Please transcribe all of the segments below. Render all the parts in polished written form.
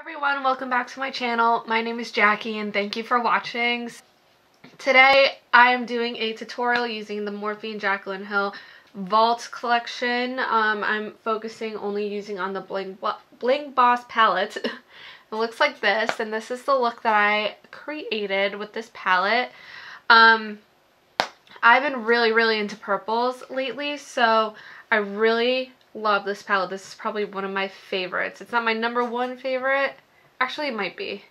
Everyone, welcome back to my channel. My name is Jackie and thank you for watching. Today I am doing a tutorial using the Morphe and Jaclyn Hill Vault collection. I'm focusing only using on the Bling Boss palette. It looks like this, and this is the look that I created with this palette. I've been really into purples lately, so I really love this palette. This is probably one of my favorites. It's not my #1 favorite. Actually, it might be.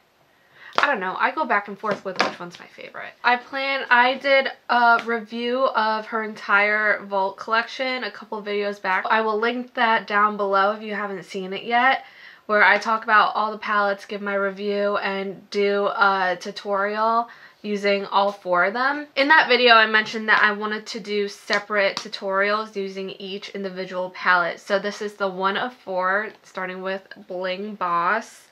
I don't know. I go back and forth with which one's my favorite. I did a review of her entire Vault collection a couple videos back. I will link that down below if you haven't seen it yet, where I talk about all the palettes, give my review, and do a tutorial using all 4 of them. In that video, I mentioned that I wanted to do separate tutorials using each individual palette. So this is the 1 of 4, starting with Bling Boss.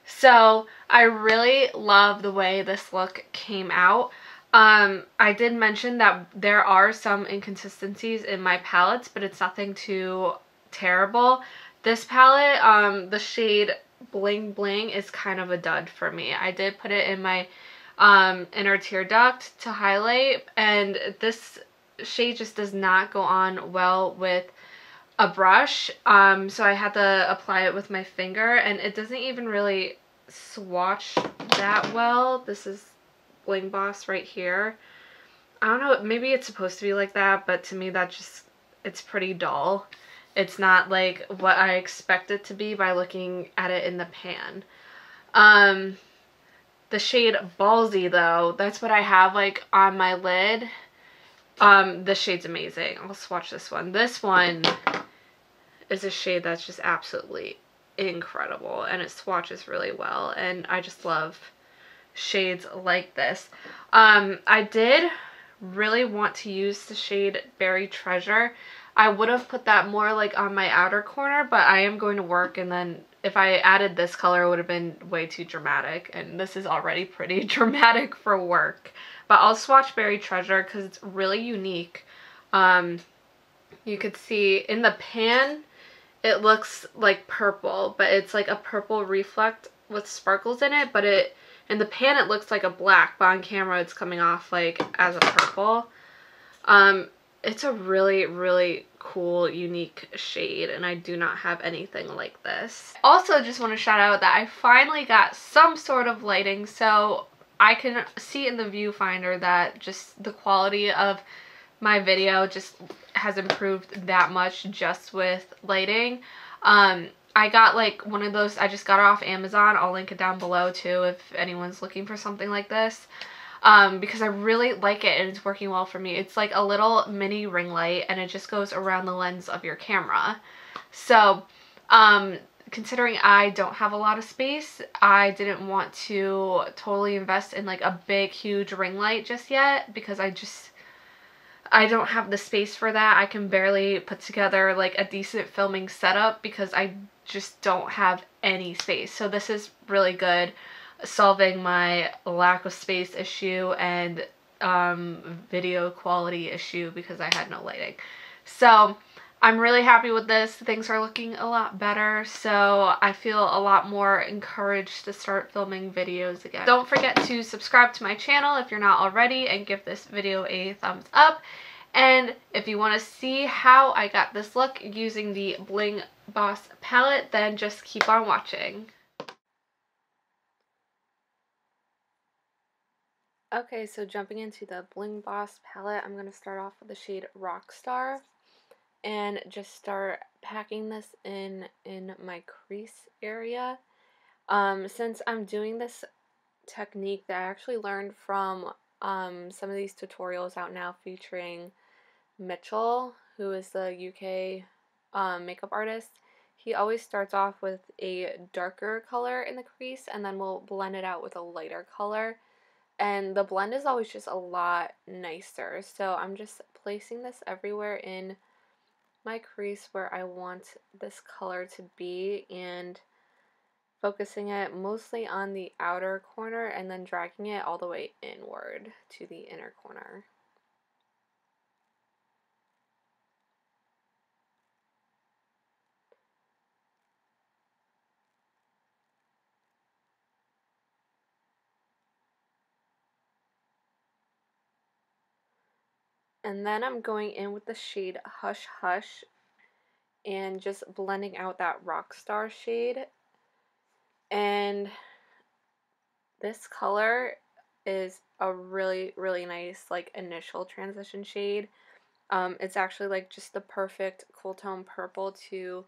So I really love the way this look came out. I did mention that there are some inconsistencies in my palettes, but it's nothing too terrible. This palette, the shade Bling Bling, is kind of a dud for me. I did put it in my inner tear duct to highlight, and this shade just does not go on well with a brush, so I had to apply it with my finger, and it doesn't even really swatch that well. This is Bling Boss right here. I don't know, maybe it's supposed to be like that, but to me it's pretty dull. It's not like what I expect it to be by looking at it in the pan. The shade Ballsy, though, that's what I have like on my lid. This shade's amazing. I'll swatch this one. This one is a shade that's just absolutely incredible, and it swatches really well, and I just love shades like this. I did really want to use the shade Berry Treasure. I would have put that more like on my outer corner, but I am going to work, and then if I added this color, it would have been way too dramatic, and this is already pretty dramatic for work. But I'll swatch Berry Treasure because it's really unique. You could see in the pan, it looks like purple, but it's like a purple reflect with sparkles in it, but in the pan it looks like a black, but on camera it's coming off like as a purple. It's a really cool, unique shade, and I do not have anything like this. Also, just want to shout out that I finally got some sort of lighting, so I can see in the viewfinder that just the quality of my video just has improved that much just with lighting. I got like one of those, I just got it off Amazon. I'll link it down below too if anyone's looking for something like this. Because I really like it and it's working well for me. It's like a little mini ring light, and it just goes around the lens of your camera. So, considering I don't have a lot of space, I didn't want to totally invest in like a big, huge ring light just yet, because I don't have the space for that. I can barely put together like a decent filming setup because I just don't have any space. So this is really good, solving my lack of space issue and video quality issue because I had no lighting. So I'm really happy with this. Things are looking a lot better, so I feel a lot more encouraged to start filming videos again. Don't forget to subscribe to my channel if you're not already, and give this video a thumbs up. And if you want to see how I got this look using the Bling Boss palette, then just keep on watching. Okay, so jumping into the Bling Boss palette, I'm going to start off with the shade Rockstar and just start packing this in my crease area. Since I'm doing this technique that I actually learned from some of these tutorials out now featuring Mitchell, who is the UK makeup artist, he always starts off with a darker color in the crease and then we'll blend it out with a lighter color. And the blend is always just a lot nicer. So I'm just placing this everywhere in my crease where I want this color to be, and focusing it mostly on the outer corner and then dragging it all the way inward to the inner corner. And then I'm going in with the shade Hush Hush and just blending out that Rockstar shade. And this color is a really, really nice like initial transition shade. It's actually like just the perfect cool tone purple to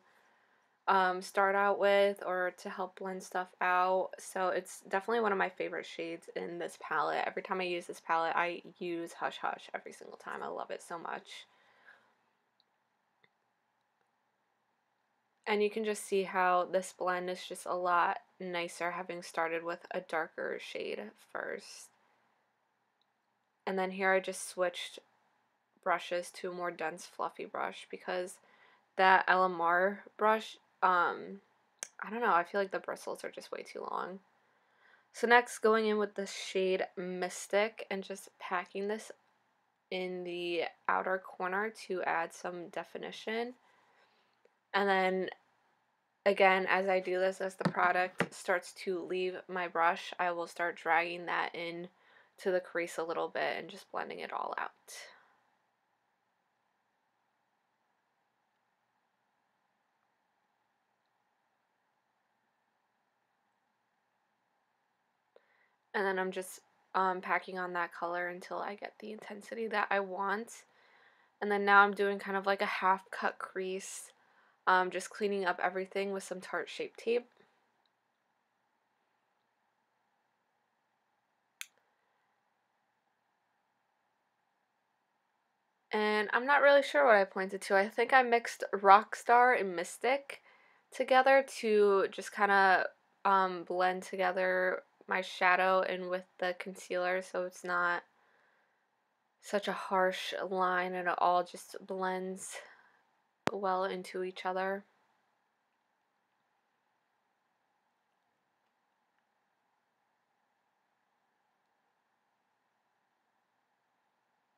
start out with or to help blend stuff out. So it's definitely one of my favorite shades in this palette. Every time I use this palette, I use Hush Hush every single time. I love it so much. And you can just see how this blend is just a lot nicer having started with a darker shade first. And then here I just switched brushes to a more dense fluffy brush because that LMR brush, I don't know, I feel like the bristles are just way too long. So next, going in with the shade Mystic and just packing this in the outer corner to add some definition. And then again, as I do this, as the product starts to leave my brush, I will start dragging that in to the crease a little bit and just blending it all out. And then I'm just packing on that color until I get the intensity that I want. And then now I'm doing kind of like a half cut crease, just cleaning up everything with some Tarte Shape Tape. And I'm not really sure what I pointed to. I think I mixed Rockstar and Mystic together to just kind of blend together my shadow and with the concealer so it's not such a harsh line and it all just blends well into each other.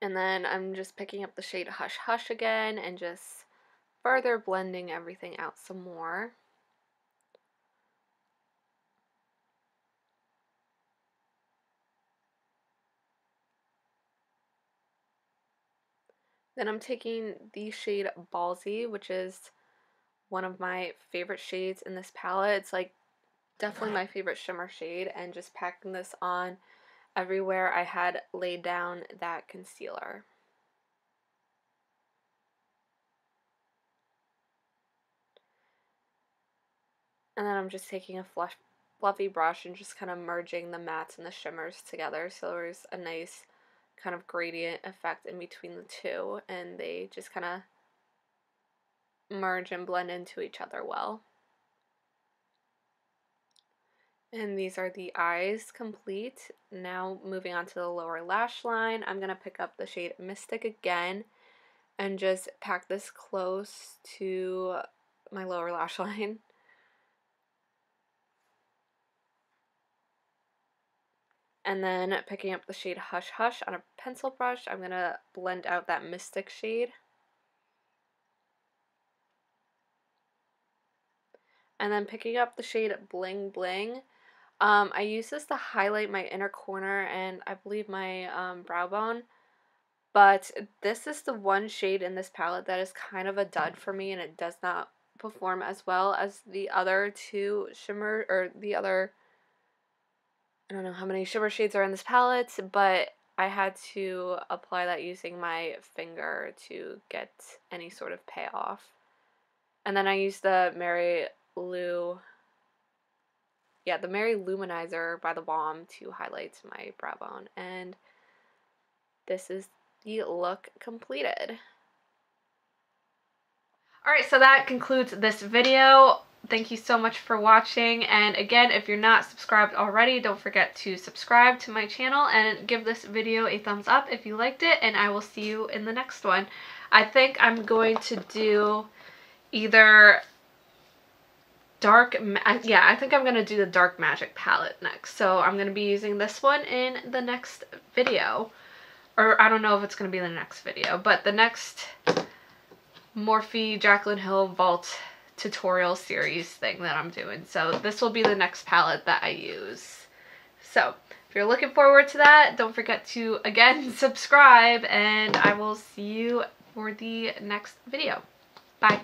And then I'm just picking up the shade Hush Hush again and just further blending everything out some more. Then I'm taking the shade Ballsy, which is one of my favorite shades in this palette. It's like definitely my favorite shimmer shade, and just packing this on everywhere I had laid down that concealer. And then I'm just taking a fluffy brush and just kind of merging the mattes and the shimmers together so there's a nice kind of gradient effect in between the two, and they just kind of merge and blend into each other well. And these are the eyes complete. Now moving on to the lower lash line, I'm going to pick up the shade Mystic again and just pack this close to my lower lash line. And then picking up the shade Hush Hush on a pencil brush, I'm going to blend out that Mystic shade. And then picking up the shade Bling Bling. I use this to highlight my inner corner and I believe my brow bone. But this is the one shade in this palette that is kind of a dud for me, and it does not perform as well as the other two shimmer, or the other, I don't know how many shimmer shades are in this palette, but I had to apply that using my finger to get any sort of payoff. And then I used the Mary Luminizer by the Balm to highlight my brow bone, and this is the look completed. Alright, so that concludes this video. Thank you so much for watching, and again, if you're not subscribed already, don't forget to subscribe to my channel and give this video a thumbs up if you liked it, and I will see you in the next one. I think I'm going to do either I think I'm going to do the Dark Magic palette next, so I'm going to be using this one in the next video. Or I don't know if it's going to be the next video, but the next Morphe Jaclyn Hill Vault tutorial series thing that I'm doing. So this will be the next palette that I use. So if you're looking forward to that, don't forget to, again, subscribe, and I will see you for the next video. Bye.